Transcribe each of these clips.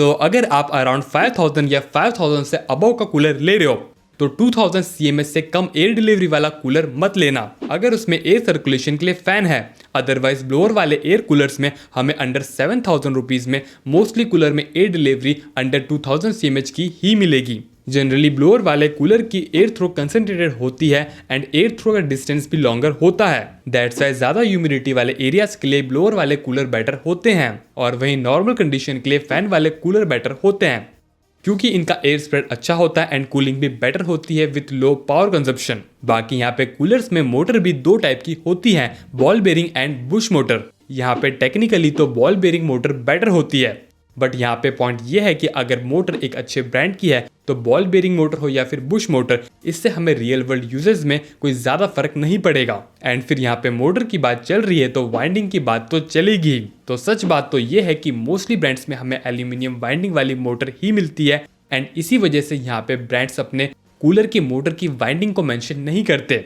अगर आप अराउंड 5000 या 5000 से अबव का कूलर ले रहे हो तो 2000 सीएमएस से कम एयर डिलीवरी वाला कूलर मत लेना, अगर उसमें एयर सर्कुलेशन के लिए फैन है। अदरवाइज ब्लोअर वाले एयर कूलर्स में हमें अंडर 7000 रुपीज में मोस्टली कूलर में एयर डिलीवरी अंडर 2000 सीएमएच की ही मिलेगी। जनरली ब्लोअर वाले कूलर की एयर थ्रो कंसंट्रेटेड होती है एंड एयर थ्रो का डिस्टेंस भी लॉन्गर होता है। दैट्स वाई ज्यादा ह्यूमिडिटी वाले एरियाज के लिए ब्लोअर वाले कूलर बेटर होते हैं और वहीं नॉर्मल कंडीशन के लिए फैन वाले कूलर बेटर होते हैं, क्योंकि इनका एयर स्प्रेड अच्छा होता है एंड कूलिंग भी बेटर होती है विथ लो पावर कंजप्शन। बाकी यहाँ पे कूलर्स में मोटर भी दो टाइप की होती है, ball bearing and bush motor. यहाँ पे टेक्निकली तो बॉल बेरिंग मोटर बेटर होती है, बट यहाँ पे पॉइंट ये है कि अगर मोटर एक अच्छे ब्रांड की है तो बॉल बेरिंग मोटर हो या फिर बुश मोटर, इससे हमें रियल वर्ल्ड यूजेस में कोई ज्यादा फर्क नहीं पड़ेगा। एंड फिर यहाँ पे मोटर की बात चल रही है तो वाइंडिंग की बात तो चलेगी ही। तो सच बात तो ये है कि मोस्टली ब्रांड्स में हमें एल्यूमिनियम वाइंडिंग वाली मोटर ही मिलती है एंड इसी वजह से यहाँ पे ब्रांड्स अपने कूलर की मोटर की वाइंडिंग को मेंशन नहीं करते।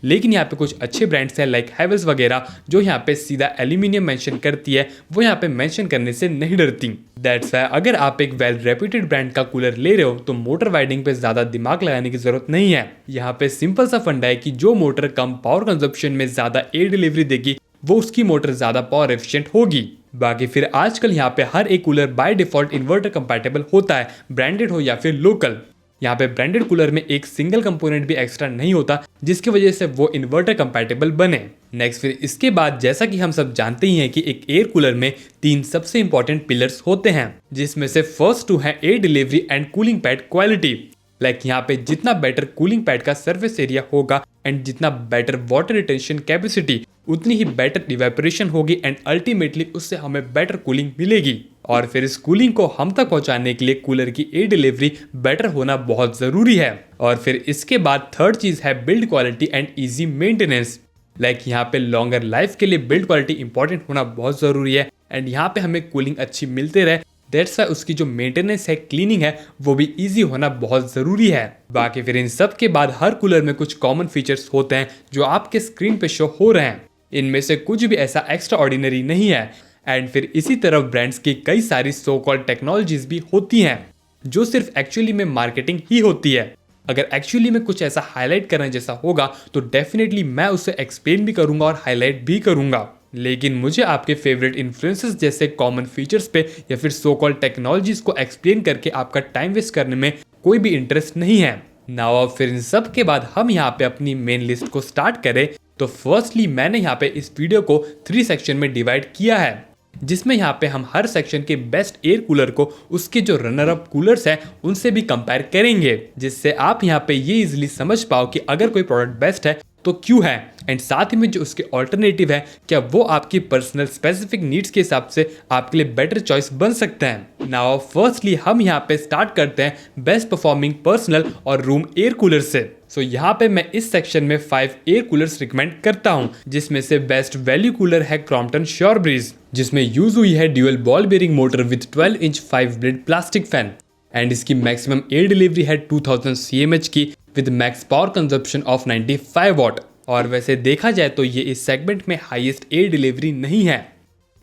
लेकिन यहाँ पे कुछ अच्छे ब्रांड्स हैं लाइक हैवेल्स वगैरह जो यहाँ पे सीधा एल्यूमिनियम मेंशन करती है, वो यहाँ पे मेंशन करने से नहीं डरती। दैट्स वाई अगर आप एक वेल रेप्यूटेड ब्रांड का कूलर ले रहे हो तो मोटर वाइंडिंग पे ज्यादा दिमाग लगाने की जरूरत नहीं है। यहाँ पे सिंपल सा फंडा है कि जो मोटर कम पावर कंजप्शन में ज्यादा एयर डिलीवरी देगी वो उसकी मोटर ज्यादा पावर एफिशिएंट होगी। बाकी फिर आजकल यहाँ पे हर एक cooler by default inverter compatible होता है, ब्रांडेड हो या फिर लोकल। यहाँ पे ब्रांडेड कूलर में एक सिंगल कंपोनेंट भी एक्स्ट्रा नहीं होता जिसकी वजह से वो इन्वर्टर कंपैटिबल बने। नेक्स्ट फिर इसके बाद जैसा कि हम सब जानते ही हैं कि एक एयर कूलर में तीन सबसे इंपॉर्टेंट पिलर्स होते हैं, जिसमें से फर्स्ट टू है air delivery and cooling pad quality. Like यहाँ पे जितना बेटर कूलिंग पैड का सरफेस एरिया होगा एंड जितना बेटर वाटर रिटेंशन कैपेसिटी, उतनी ही बेटर इवेपोरेशन होगी एंड अल्टीमेटली उससे हमें बेटर कूलिंग मिलेगी। और फिर इस कूलिंग को हम तक पहुंचाने के लिए कूलर की एयर डिलीवरी बेटर होना बहुत जरूरी है। और फिर इसके बाद थर्ड चीज है build quality and easy maintenance. Like यहाँ पे लॉन्गर लाइफ के लिए बिल्ड क्वालिटी इंपॉर्टेंट होना बहुत जरूरी है एंड यहाँ पे हमें कूलिंग अच्छी मिलते रहे, दैट्स वाई उसकी जो मेंटेनेंस है, क्लीनिंग है, वो भी इजी होना बहुत जरूरी है। बाकी फिर इन सब के बाद हर कूलर में कुछ कॉमन फीचर्स होते हैं जो आपके स्क्रीन पे शो हो रहे हैं। इनमें से कुछ भी ऐसा एक्स्ट्रा ऑर्डिनरी नहीं है। एंड फिर इसी तरफ ब्रांड्स की कई सारी सो कॉल्ड टेक्नोलॉजीज भी होती हैं जो सिर्फ एक्चुअली में मार्केटिंग ही होती है। अगर एक्चुअली में कुछ ऐसा हाईलाइट करने जैसा होगा तो डेफिनेटली मैं उसे एक्सप्लेन भी करूंगा और हाईलाइट भी करूंगा। लेकिन मुझे आपके फेवरेट इन्फ्लुएंसेस जैसे कॉमन फीचर्स पे या फिर सो कॉल्ड टेक्नोलॉजीज को एक्सप्लेन करके आपका टाइम वेस्ट करने में कोई भी इंटरेस्ट नहीं है। नाउ अब फिर इन सब के बाद हम यहाँ पे अपनी मेन लिस्ट को स्टार्ट करें तो फर्स्टली मैंने यहाँ पे इस वीडियो को 3 सेक्शन में डिवाइड किया है, जिसमें यहाँ पे हम हर सेक्शन के बेस्ट एयर कूलर को उसके जो रनर अप कूलर्स हैं उनसे भी कंपेयर करेंगे, जिससे आप यहाँ पे ये इजिली समझ पाओ कि अगर कोई प्रोडक्ट बेस्ट है तो क्यों है एंड साथ ही में जो उसके ऑल्टरनेटिव है क्या वो आपकी पर्सनल स्पेसिफिक नीड्स के हिसाब से आपके लिए बेटर चॉइस बन सकते हैं। नाउ फर्स्टली हम यहाँ पे स्टार्ट करते हैं बेस्ट परफॉर्मिंग पर्सनल और रूम एयर कूलर से। सो यहाँ पे मैं इस सेक्शन में 5 एयर कूलर्स रिकमेंड करता हूँ, जिसमें से बेस्ट वैल्यू कूलर है क्रॉम्पटन श्योरब्रीज, जिसमें यूज हुई है dual ball bearing motor with 12 inch 5 blade plastic fan and इसकी मैक्सिमम एयर डिलीवरी है 2000 CMH की with max power consumption of 95 watt. और वैसे देखा जाए तो ये इस सेगमेंट में हाईएस्ट एयर डिलीवरी नहीं है,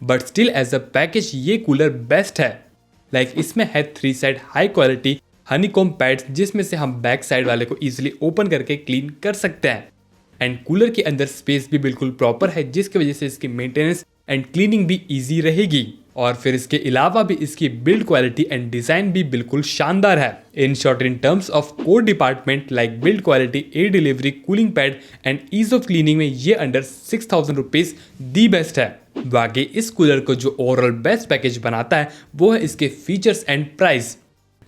but still as a package ये कूलर बेस्ट है। लाइक इसमें है 3 side high quality honeycomb pads, जिसमें से हम बैक साइड वाले को इजीली ओपन करके क्लीन कर सकते हैं एंड कूलर के अंदर स्पेस भी बिल्कुल प्रॉपर है, जिसकी वजह से इसकी मेंटेनेंस एंड क्लीनिंग भी इजी रहेगी। और फिर इसके अलावा भी इसकी बिल्ड क्वालिटी एंड डिजाइन भी बिल्कुल शानदार है। In short in terms of core department like build quality, air delivery, cooling pad and ease of cleaning में ये अंडर 6000 रुपीज दी बेस्ट है। बाकी इस कूलर को जो ओवरऑल बेस्ट पैकेज बनाता है वो है इसके फीचर्स एंड प्राइस।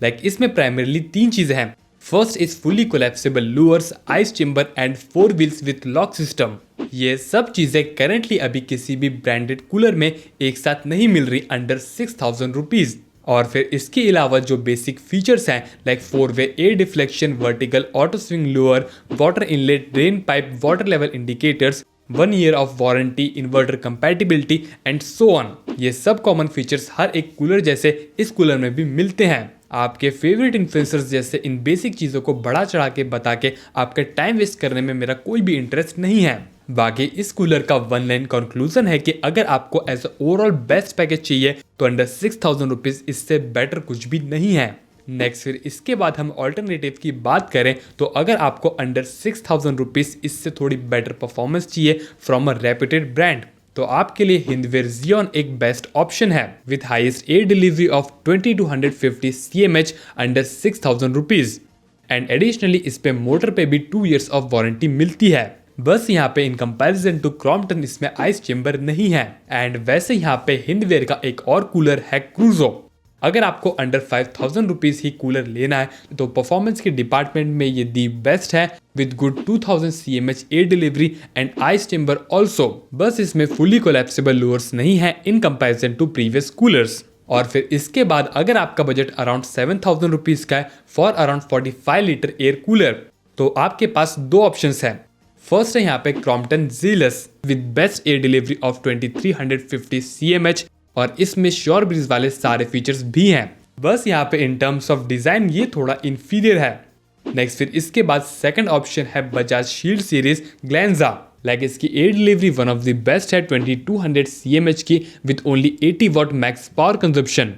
लाइक इसमें प्राइमरली 3 चीजें हैं। First is fully collapsible louvres, ice chamber and 4 wheels with lock system. ये सब चीजें करेंटली अभी किसी भी ब्रांडेड कूलर में एक साथ नहीं मिल रही अंडर 6000 रुपीज। और फिर इसके अलावा जो बेसिक फीचर्स हैं लाइक 4-वे air deflection, vertical auto swing louvre, water inlet, drain pipe, water level indicators, 1 year of warranty, inverter compatibility and so on, ये सब कॉमन फीचर्स हर एक कूलर जैसे इस कूलर में भी मिलते हैं। आपके फेवरेट इन्फ्लुएंसर्स जैसे इन बेसिक चीज़ों को बढ़ा चढ़ा के बता के आपका टाइम वेस्ट करने में मेरा कोई भी इंटरेस्ट नहीं है। बाकी इस कूलर का वन लाइन कंक्लूजन है कि अगर आपको एज ओवरऑल बेस्ट पैकेज चाहिए तो अंडर 6,000 रुपीज इससे बेटर कुछ भी नहीं है। नेक्स्ट फिर इसके बाद हम ऑल्टरनेटिव की बात करें तो अगर आपको अंडर 6,000 रुपीज इससे थोड़ी बेटर परफॉर्मेंस चाहिए फ्रॉम अ रेप्यूटेड ब्रांड तो आपके लिए हिंदवेयर Xeon एक बेस्ट ऑप्शन है with highest air delivery of 20 to 150 CMH under 6,000 rupees and additionally इस पे मोटर पे भी 2 years ऑफ वारंटी मिलती है। बस यहाँ पे इन कंपैरिजन टू क्रॉम्पटन इसमें आइस चेंबर नहीं है। एंड वैसे यहाँ पे हिंदवेयर का एक और कूलर है क्रूजो। अगर आपको अंडर 5,000 रुपीज ही कूलर लेना है तो परफॉर्मेंस के डिपार्टमेंट में ये दी बेस्ट है with good 2000 CMH air delivery and ice chamber also. बस इसमें फुली कोलैप्सिबल लोअर्स नहीं है in comparison to previous coolers. और फिर इसके बाद अगर आपका बजट अराउंड 7,000 रुपीज का है for around 45 litre air cooler तो आपके पास दो ऑप्शंस हैं। फर्स्ट है यहाँ पे Crompton jealous with best air delivery of 2350 CMH और इसमें श्योर ब्रीज वाले सारे फीचर्स भी हैं। बस यहाँ पे इन टर्म्स ऑफ डिजाइन ये थोड़ा इंफीरियर है। नेक्स्ट फिर इसके बाद सेकंड ऑप्शन है बजाज शील्ड सीरीज ग्लैंजा। इसकी air delivery one of the best है 2200 CMH की with only 80 what max power consumption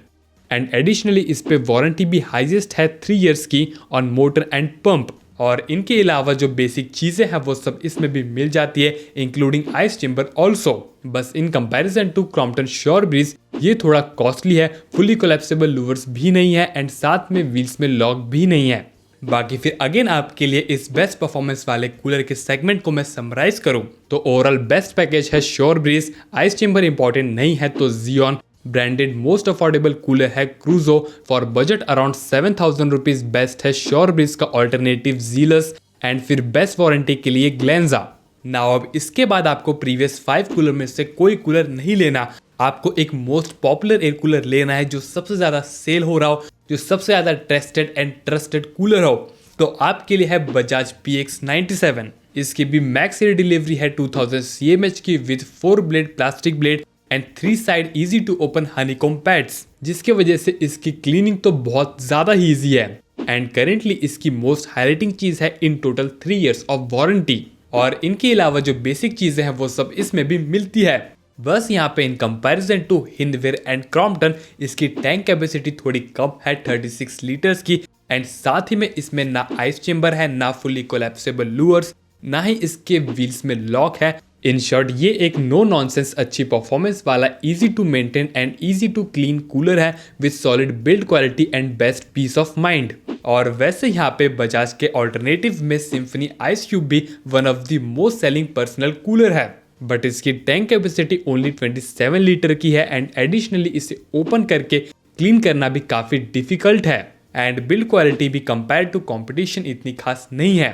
and additionally इस पे वारंटी भी हाईएस्ट है 3 years की ऑन मोटर एंड पंप। और इनके अलावा जो बेसिक चीजें हैं वो सब इसमें भी मिल जाती है इंक्लूडिंग आइस चेंबर ऑल्सो। बस in comparison to Crompton sure breeze ये थोड़ा कॉस्टली है, फुली कोलैप्सिबल लूवर्स भी नहीं है एंड साथ में व्हील्स में लॉक भी नहीं है। बाकी फिर अगेन आपके लिए इस बेस्ट परफॉर्मेंस वाले कूलर के सेगमेंट को मैं समराइज करूं तो ओवरऑल बेस्ट पैकेज है sure breeze, ice chamber important नहीं है तो Xeon, branded most affordable cooler है क्रूजो, for budget around 7,000 rupees best है श्योर ब्रीज का ऑल्टरनेटिव जीलस एंड फिर बेस्ट वारंटी के लिए ग्लैंजा। नाउ अब इसके बाद आपको प्रीवियस 5 कूलर में से कोई कूलर नहीं लेना, आपको एक मोस्ट पॉपुलर एयर कूलर लेना है जो सबसे ज्यादा सेल हो रहा हो, जो सबसे ज्यादा टेस्टेड एंड ट्रस्टेड कूलर हो। तो आपके लिए है बजाज PX97। इसकी भी मैक्स एयर डिलीवरी है 2000 CMH की with 4 blade plastic blade and 3 side easy to open honeycomb pads, जिसके वजह से इसकी क्लीनिंग तो बहुत ज्यादा ही इजी है। एंड करेंटली इसकी मोस्ट हाईलाइटिंग चीज है in total 3 years of warranty. और इनके अलावा जो बेसिक चीजें हैं वो सब इसमें भी मिलती है। बस यहाँ पे in comparison to Hindware and Crompton इसकी टैंक कैपेसिटी थोड़ी कम है 36 लीटर्स की एंड साथ ही में इसमें ना आइस चेंबर है, ना फुली कोलैप्सिबल लूअर्स, ना ही इसके व्हील्स में लॉक है। इन शॉर्ट ये एक नो नॉनसेंस अच्छी परफॉर्मेंस वाला easy to maintain and easy to clean cooler है with solid build quality and best piece of mind. और वैसे यहाँ पे बजाज के ऑल्टरनेटिव में सिम्फनी आइस क्यूब भी one of the most selling personal cooler है, बट इसकी टैंक कैपेसिटी ओनली 27 लीटर की है एंड एडिशनली इसे ओपन करके क्लीन करना भी काफी डिफिकल्ट है एंड बिल्ड क्वालिटी भी कंपेयर टू कंपटीशन इतनी खास नहीं है।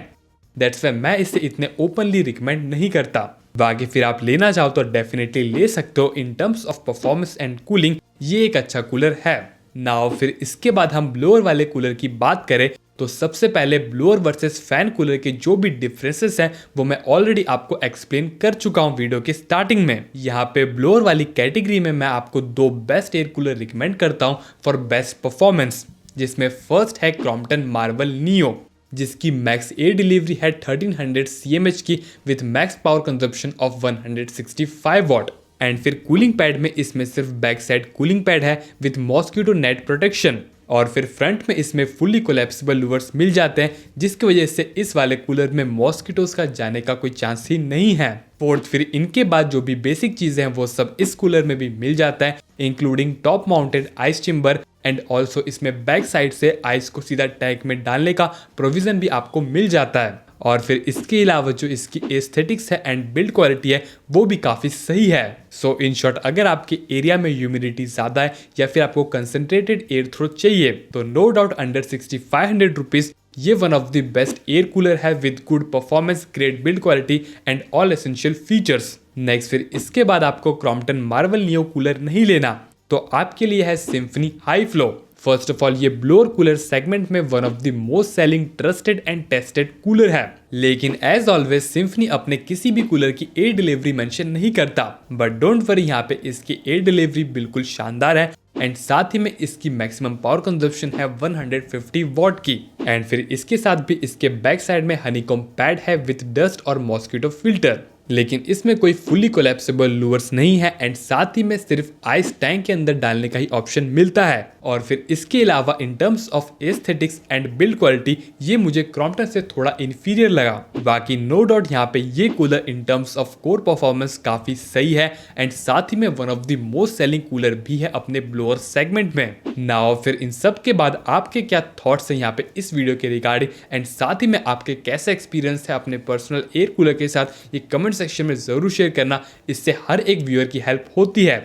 दैट्स व्हाई मैं इसे इतने ओपनली रिकमेंड नहीं करता। बाकी फिर आप लेना चाहो तो डेफिनेटली ले सकते हो। इन terms of performance and cooling ये एक अच्छा कूलर है। नाउ फिर इसके बाद हम ब्लोअर वाले कूलर की बात करें तो सबसे पहले ब्लोअर वर्सेस फैन कूलर के जो भी डिफरेंसेस हैं वो मैं ऑलरेडी आपको एक्सप्लेन कर चुका हूं वीडियो के स्टार्टिंग में। यहाँ पे ब्लोअर वाली कैटेगरी में मैं आपको 2 बेस्ट एयर कूलर रिकमेंड करता हूं फॉर बेस्ट परफॉर्मेंस, जिसमें फर्स्ट है क्रॉम्पटन मार्वल नियो, जिसकी मैक्स एयर डिलीवरी है 1300 CMH की with max power consumption of 165 what and फिर कूलिंग पैड में इसमें सिर्फ बैक साइड कूलिंग पैड है विथ मॉस्किटो नेट प्रोटेक्शन और फिर फ्रंट में इसमें फुली कोलैप्सिबल लूवर्स मिल जाते हैं, जिसकी वजह से इस वाले कूलर में मॉस्किटोज का जाने का कोई चांस ही नहीं है। फोर्थ फिर इनके बाद जो भी बेसिक चीजें हैं वो सब इस कूलर में भी मिल जाता है including top mounted ice chamber and also इसमें बैक साइड से आइस को सीधा टैंक में डालने का प्रोविजन भी आपको मिल जाता है। और फिर इसके अलावा जो इसकी एस्थेटिक्स है एंड बिल्ड क्वालिटी है वो भी काफ़ी सही है। सो इन शॉर्ट अगर आपके एरिया में ह्यूमिडिटी ज़्यादा है या फिर आपको कंसंट्रेटेड एयर थ्रो चाहिए तो नो डाउट अंडर 6500 रुपीज़ ये one of the best air cooler है with good performance, great build quality and all essential features. Next फिर इसके बाद आपको क्रॉम्पटन मार्वल नियो कूलर नहीं लेना तो आपके लिए है symphony high flow. First of all ये ब्लोअर कूलर सेगमेंट में one of the most selling trusted and tested cooler है, लेकिन एज ऑलवेज सिम्फनी अपने किसी भी कूलर की एयर डिलीवरी मेंशन नहीं करता। बट डोंट वरी, यहाँ पे इसकी एयर डिलीवरी बिल्कुल शानदार है एंड साथ ही में इसकी मैक्सिमम पावर कंजप्शन है 150 वॉट की एंड फिर इसके साथ भी इसके बैक साइड में हनीकॉम्ब पैड है विथ डस्ट और मॉस्किटो फिल्टर। लेकिन इसमें कोई फुली कोलैप्सिबल लूवर्स नहीं है एंड साथ ही में सिर्फ आइस टैंक के अंदर डालने का ही ऑप्शन मिलता है। और फिर इसके अलावा इन terms of aesthetics and build quality ये मुझे क्रॉम्पटन से थोड़ा इन्फीरियर लगा। बाकी नो डाउट यहाँ पे ये cooler in terms of core performance काफी सही है एंड साथ ही में one of the most selling cooler भी है अपने ब्लोअर सेगमेंट में। नाउ फिर इन सब के बाद आपके क्या थॉट्स हैं यहाँ पे इस वीडियो के रिगार्डिंग एंड साथ ही में आपके कैसा एक्सपीरियंस है अपने पर्सनल एयर कूलर के साथ, ये कमेंट सेक्शन में जरूर शेयर करना। इससे हर एक व्यूअर की हेल्प होती है।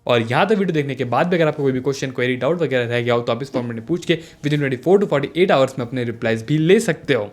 और यहाँ तक वीडियो देखने के बाद भी अगर आपको कोई भी क्वेश्चन, क्वेरी, डाउट वगैरह रह गया हो तो आप इस फॉर्मेट में पूछ के विद इन 24 to 48 आवर्स में अपने रिप्लाईज भी ले सकते हो।